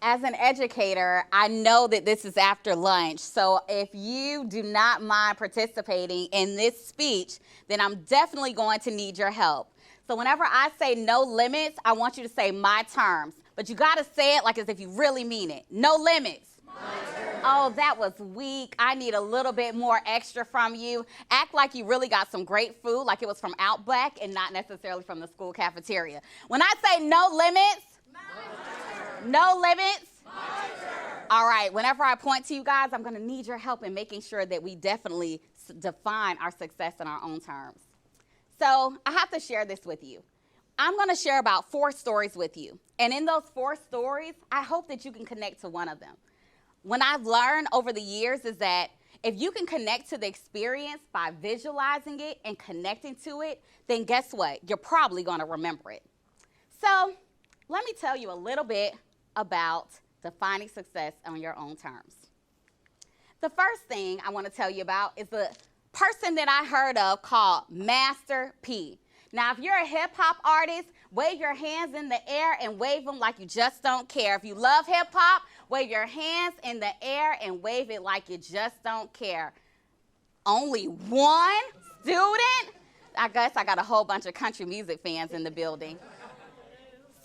As an educator, I know that this is after lunch, so if you do not mind participating in this speech, then I'm definitely going to need your help. So whenever I say no limits, I want you to say my terms, but you gotta say it like as if you really mean it. No limits. Oh, that was weak. I need a little bit more extra from you. Act like you really got some great food, like it was from Outback and not necessarily from the school cafeteria. When I say no limits, no limits? All right, whenever I point to you guys, I'm going to need your help in making sure that we definitely define our success in our own terms. So I have to share this with you. I'm going to share about 4 stories with you. And in those 4 stories, I hope that you can connect to one of them. What I've learned over the years is that if you can connect to the experience by visualizing it and connecting to it, then guess what? You're probably going to remember it. So let me tell you a little bit about defining success on your own terms. The first thing I want to tell you about is the person that I heard of called Master P. Now, if you're a hip-hop artist, wave your hands in the air and wave them like you just don't care. If you love hip-hop, wave your hands in the air and wave it like you just don't care. Only one student? I guess I got a whole bunch of country music fans in the building.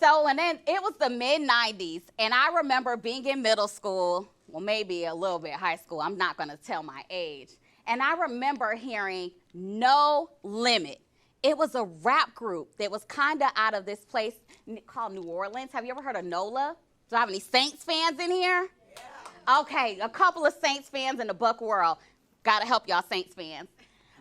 So, and then it was the mid-90s, and I remember being in middle school, well, maybe a little bit high school. I'm not going to tell my age. And I remember hearing No Limit. It was a rap group that was kind of out of this place called New Orleans. Have you ever heard of NOLA? Do I have any Saints fans in here? Yeah. Okay, a couple of Saints fans in the Buck world. Got to help y'all Saints fans.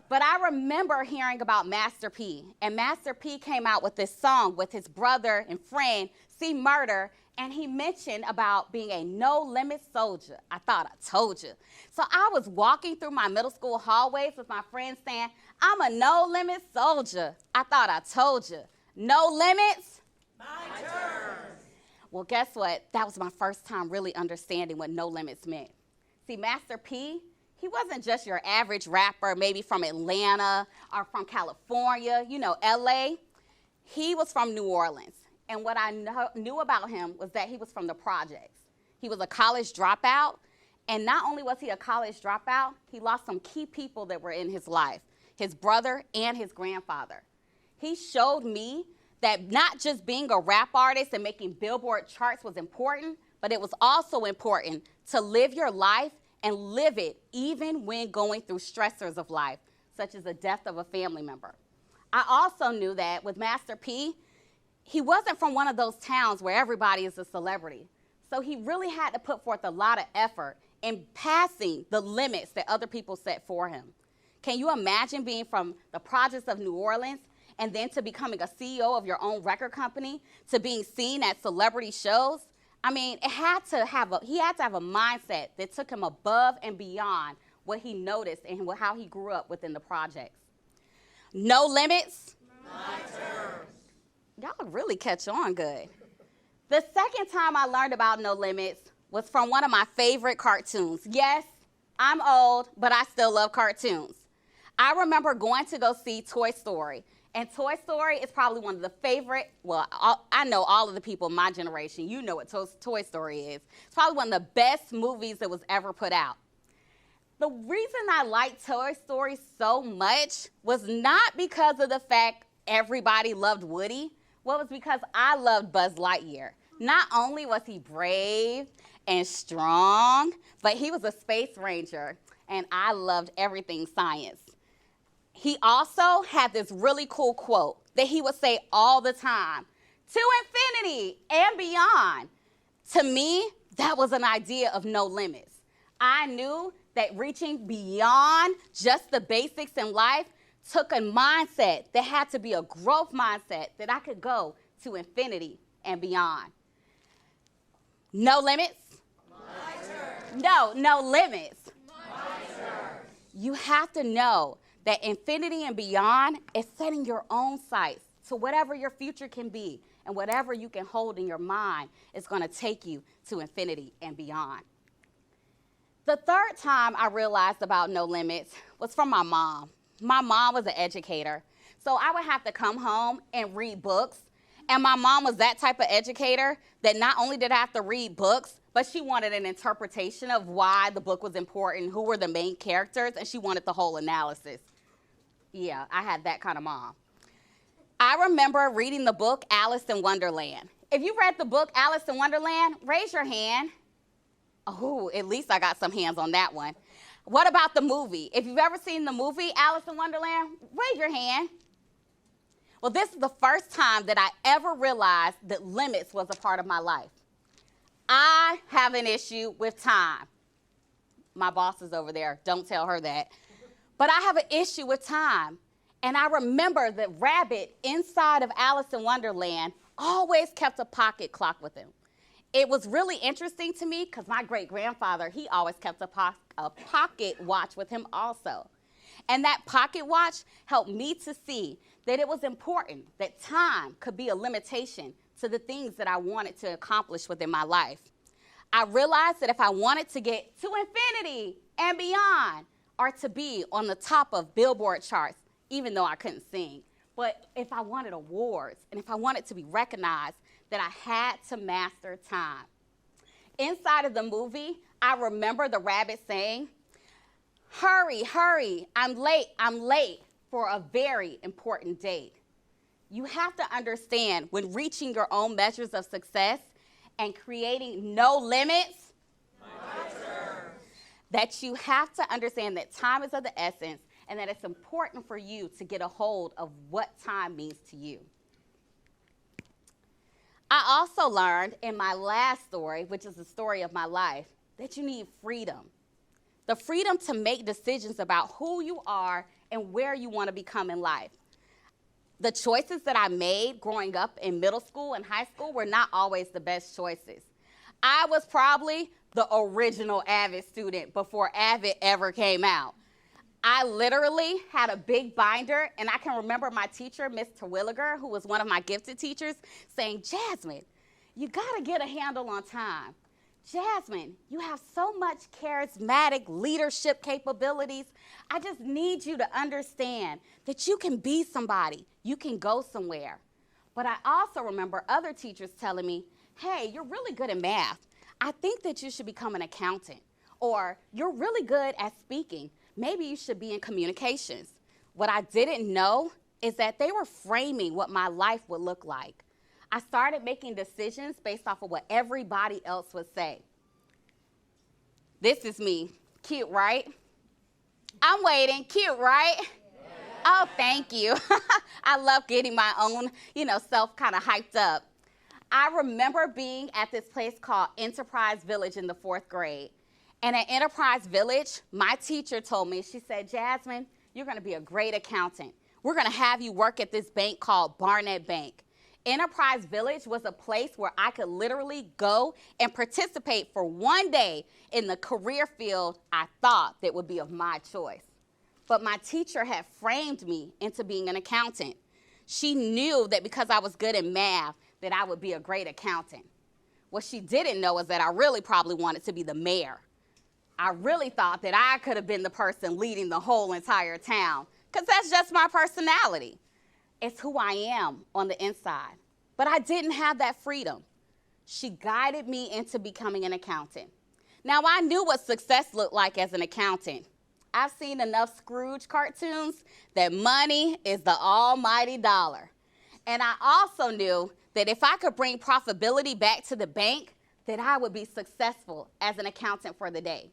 But I remember hearing about Master P. And Master P came out with this song with his brother and friend, C. Murder, and he mentioned about being a no-limit soldier. I thought I told you. So I was walking through my middle school hallways with my friends saying, I'm a no-limit soldier. I thought I told you. No limits? My turn. Well, guess what? That was my first time really understanding what no limits meant. See, Master P, he wasn't just your average rapper, maybe from Atlanta or from California, you know, LA. He was from New Orleans. And what I knew about him was that he was from the projects. He was a college dropout. And not only was he a college dropout, he lost some key people that were in his life, his brother and his grandfather. He showed me that not just being a rap artist and making Billboard charts was important, but it was also important to live your life and live it even when going through stressors of life, such as the death of a family member. I also knew that with Master P, he wasn't from one of those towns where everybody is a celebrity. So he really had to put forth a lot of effort in passing the limits that other people set for him. Can you imagine being from the projects of New Orleans and then to becoming a CEO of your own record company, to being seen at celebrity shows? I mean, he had to have a mindset that took him above and beyond what he noticed and how he grew up within the projects. No limits? My turn. Y'all really catch on good. The second time I learned about no limits was from one of my favorite cartoons. Yes, I'm old, but I still love cartoons. I remember going to go see Toy Story. And Toy Story is probably one of the favorite, well, I know all of the people in my generation, you know what Toy Story is. It's probably one of the best movies that was ever put out. The reason I liked Toy Story so much was not because of the fact everybody loved Woody. Well, it was because I loved Buzz Lightyear. Not only was he brave and strong, but he was a space ranger, and I loved everything science. He also had this really cool quote that he would say all the time, to infinity and beyond. To me, that was an idea of no limits. I knew that reaching beyond just the basics in life took a mindset that had to be a growth mindset that I could go to infinity and beyond. No limits? My turn. No limits. My turn. You have to know that infinity and beyond is setting your own sights to whatever your future can be, and whatever you can hold in your mind is going to take you to infinity and beyond. The third time I realized about no limits was from my mom. My mom was an educator, so I would have to come home and read books, And my mom was that type of educator that not only did I have to read books, but she wanted an interpretation of why the book was important, who were the main characters, and she wanted the whole analysis. Yeah, I had that kind of mom. I remember reading the book Alice in Wonderland. If you read the book Alice in Wonderland, raise your hand. Oh, at least I got some hands on that one. What about the movie? If you've ever seen the movie Alice in Wonderland, raise your hand. Well, this is the first time that I ever realized that limits was a part of my life. I have an issue with time. My boss is over there. Don't tell her that. But I have an issue with time. And I remember the rabbit inside of Alice in Wonderland always kept a pocket clock with him. It was really interesting to me because my great-grandfather, he always kept a pocket watch with him also. And that pocket watch helped me to see that it was important that time could be a limitation to the things that I wanted to accomplish within my life. I realized that if I wanted to get to infinity and beyond, or to be on the top of Billboard charts, even though I couldn't sing, but if I wanted awards and if I wanted to be recognized, that I had to master time. Inside of the movie, I remember the rabbit saying, "Hurry, hurry, I'm late for a very important date." You have to understand when reaching your own measures of success and creating no limits, that you have to understand that time is of the essence and that it's important for you to get a hold of what time means to you. I also learned in my last story, which is the story of my life, that you need freedom. The freedom to make decisions about who you are and where you want to become in life. The choices that I made growing up in middle school and high school were not always the best choices. I was probably the original AVID student before AVID ever came out. I literally had a big binder, and I can remember my teacher, Miss Terwilliger, who was one of my gifted teachers, saying, "Jazmine, you gotta get a handle on time. Jazmine, you have so much charismatic leadership capabilities. I just need you to understand that you can be somebody, you can go somewhere." But I also remember other teachers telling me, "Hey, you're really good at math. I think that you should become an accountant." Or, "You're really good at speaking. Maybe you should be in communications." What I didn't know is that they were framing what my life would look like. I started making decisions based off of what everybody else would say. This is me. Cute, right? I'm waiting. Cute, right? Yeah. Oh, thank you. I love getting my own, self kind of hyped up. I remember being at this place called Enterprise Village in the 4th grade. And at Enterprise Village, my teacher told me, she said, "Jazmine, you're going to be a great accountant. We're going to have you work at this bank called Barnett Bank." Enterprise Village was a place where I could literally go and participate for one day in the career field I thought that would be of my choice. But my teacher had framed me into being an accountant. She knew that because I was good at math, that I would be a great accountant. What she didn't know is that I really probably wanted to be the mayor. I really thought that I could have been the person leading the whole entire town, because that's just my personality. It's who I am on the inside. But I didn't have that freedom. She guided me into becoming an accountant. Now, I knew what success looked like as an accountant. I've seen enough Scrooge cartoons that money is the almighty dollar. And I also knew that if I could bring profitability back to the bank, that I would be successful as an accountant for the day.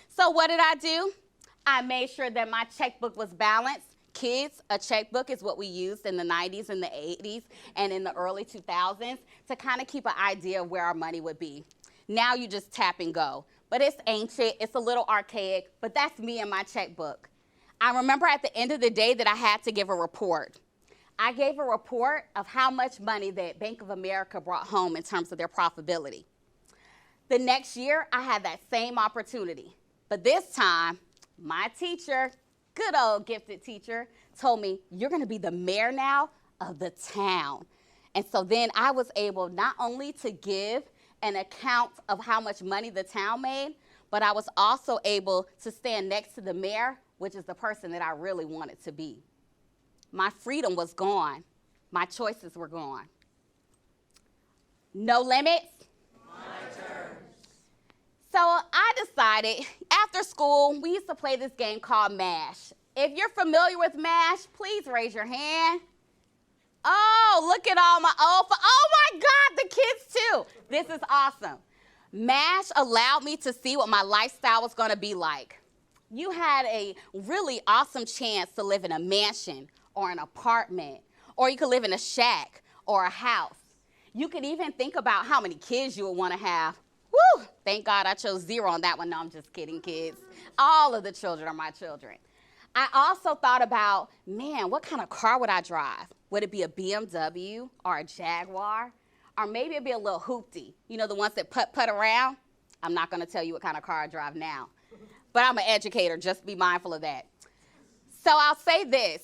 So what did I do? I made sure that my checkbook was balanced. Kids, a checkbook is what we used in the 90s and the 80s and in the early 2000s to kind of keep an idea of where our money would be. Now you just tap and go. But it's ancient, it's a little archaic, but that's me and my checkbook. I remember at the end of the day that I had to give a report. I gave a report of how much money that Bank of America brought home in terms of their profitability. The next year, I had that same opportunity. But this time, my teacher, good old gifted teacher, told me, "You're going to be the mayor now of the town." And so then I was able not only to give an account of how much money the town made, but I was also able to stand next to the mayor, which is the person that I really wanted to be. My freedom was gone. My choices were gone. No limits? My turn. So I decided after school, we used to play this game called MASH. If you're familiar with MASH, please raise your hand. Oh, look at all my, oh my God, the kids too. This is awesome. MASH allowed me to see what my lifestyle was gonna be like. You had a really awesome chance to live in a mansion or an apartment, or you could live in a shack or a house. You could even think about how many kids you would wanna have. Woo, thank God I chose 0 on that one. No, I'm just kidding, kids. All of the children are my children. I also thought about, man, what kind of car would I drive? Would it be a BMW or a Jaguar? Or maybe it'd be a little hoopty. You know, the ones that putt around? I'm not gonna tell you what kind of car I drive now. But I'm an educator, just be mindful of that. So I'll say this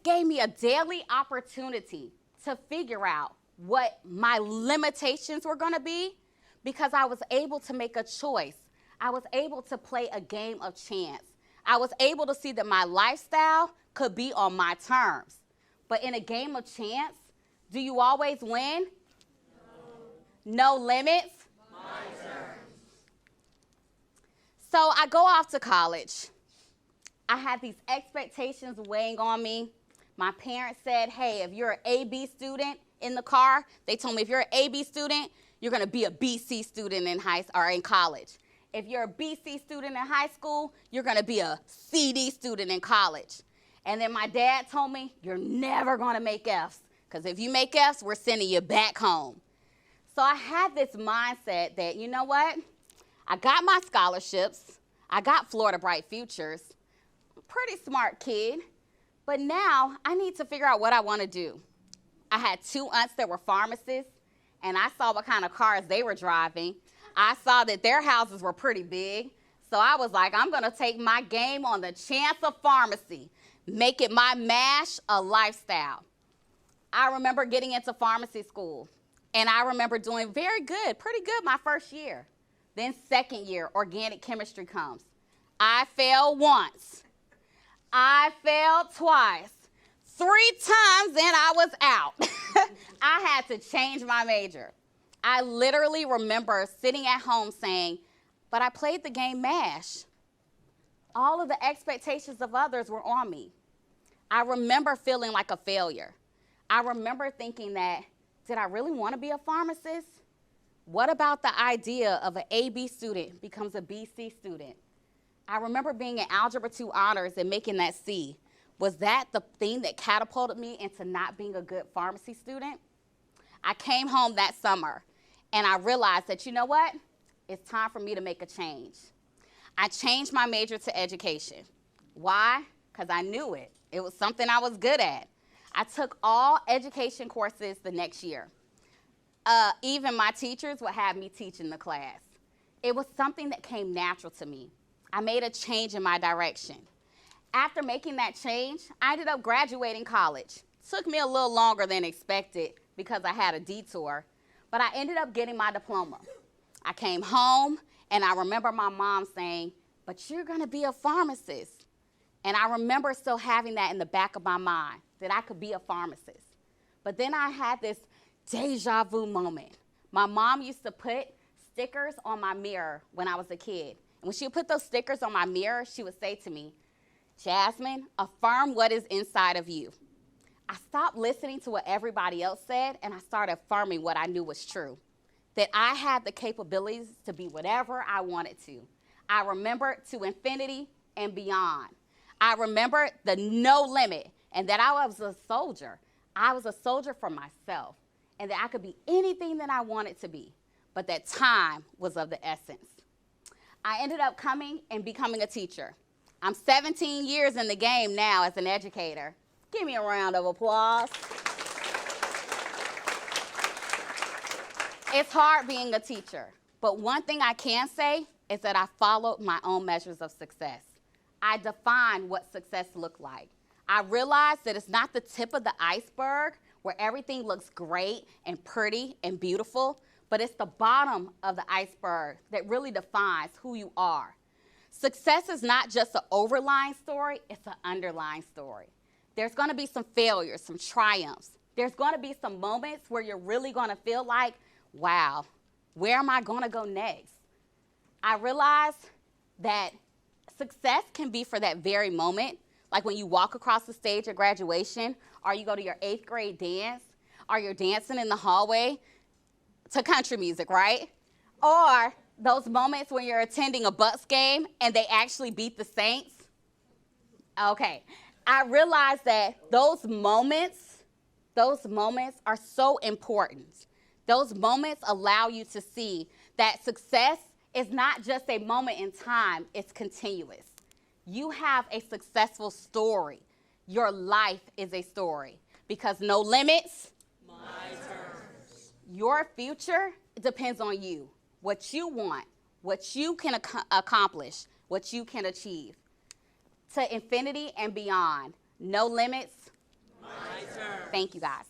gave me a daily opportunity to figure out what my limitations were gonna be, because I was able to make a choice. I was able to play a game of chance. I was able to see that my lifestyle could be on my terms. But in a game of chance, do you always win? No limits? My turn. So I go off to college. I had these expectations weighing on me. My parents said, hey, if you're an AB student in the car, they told me if you're an AB student, you're gonna be a BC student in college. If you're a BC student in high school, you're gonna be a CD student in college. And then my dad told me, you're never gonna make Fs, because if you make Fs, we're sending you back home. So I had this mindset that, you know what? I got my scholarships, I got Florida Bright Futures, I'm a pretty smart kid, but now I need to figure out what I wanna do. I had 2 aunts that were pharmacists, and I saw what kind of cars they were driving. I saw that their houses were pretty big, so I was like, I'm gonna take my game on the chance of pharmacy, make it my MASH a lifestyle. I remember getting into pharmacy school, and I remember doing very good, pretty good my first year. Then second year, organic chemistry comes. I failed once. I failed twice. 3 times, and I was out. I had to change my major. I literally remember sitting at home saying, but I played the game MASH. All of the expectations of others were on me. I remember feeling like a failure. I remember thinking that, did I really want to be a pharmacist? What about the idea of an AB student becomes a BC student? I remember being in Algebra 2 honors and making that C. Was that the thing that catapulted me into not being a good pharmacy student? I came home that summer and I realized that, you know what? It's time for me to make a change. I changed my major to education. Why? Because I knew it. It was something I was good at. I took all education courses the next year. Even my teachers would have me teach in the class. It was something that came natural to me. I made a change in my direction. After making that change, I ended up graduating college. Took me a little longer than expected because I had a detour, but I ended up getting my diploma. I came home and I remember my mom saying, but you're gonna be a pharmacist. And I remember still having that in the back of my mind, that I could be a pharmacist. But then I had this deja vu moment. My mom used to put stickers on my mirror when I was a kid. And when she would put those stickers on my mirror, she would say to me, Jazmine, affirm what is inside of you. I stopped listening to what everybody else said, and I started affirming what I knew was true, that I had the capabilities to be whatever I wanted to. I remembered to infinity and beyond. I remembered the no limit, and that I was a soldier. I was a soldier for myself, and that I could be anything that I wanted to be, but that time was of the essence. I ended up coming and becoming a teacher. I'm 17 years in the game now as an educator. Give me a round of applause. It's hard being a teacher, but one thing I can say is that I followed my own measures of success. I defined what success looked like. I realized that it's not the tip of the iceberg where everything looks great and pretty and beautiful, but it's the bottom of the iceberg that really defines who you are. Success is not just an overlying story, it's an underlying story. There's gonna be some failures, some triumphs. There's gonna be some moments where you're really gonna feel like, wow, where am I going to go next? I realized that success can be for that very moment, like when you walk across the stage at graduation, or you go to your 8th grade dance, or you're dancing in the hallway to country music, right? Or those moments when you're attending a Bucks game and they actually beat the Saints. Okay, I realized that those moments are so important. Those moments allow you to see that success is not just a moment in time, it's continuous. You have a successful story. Your life is a story because no limits. My turn. Your future depends on you. What you want, what you can accomplish, what you can achieve. To infinity and beyond. No limits. My turn. Thank you, guys.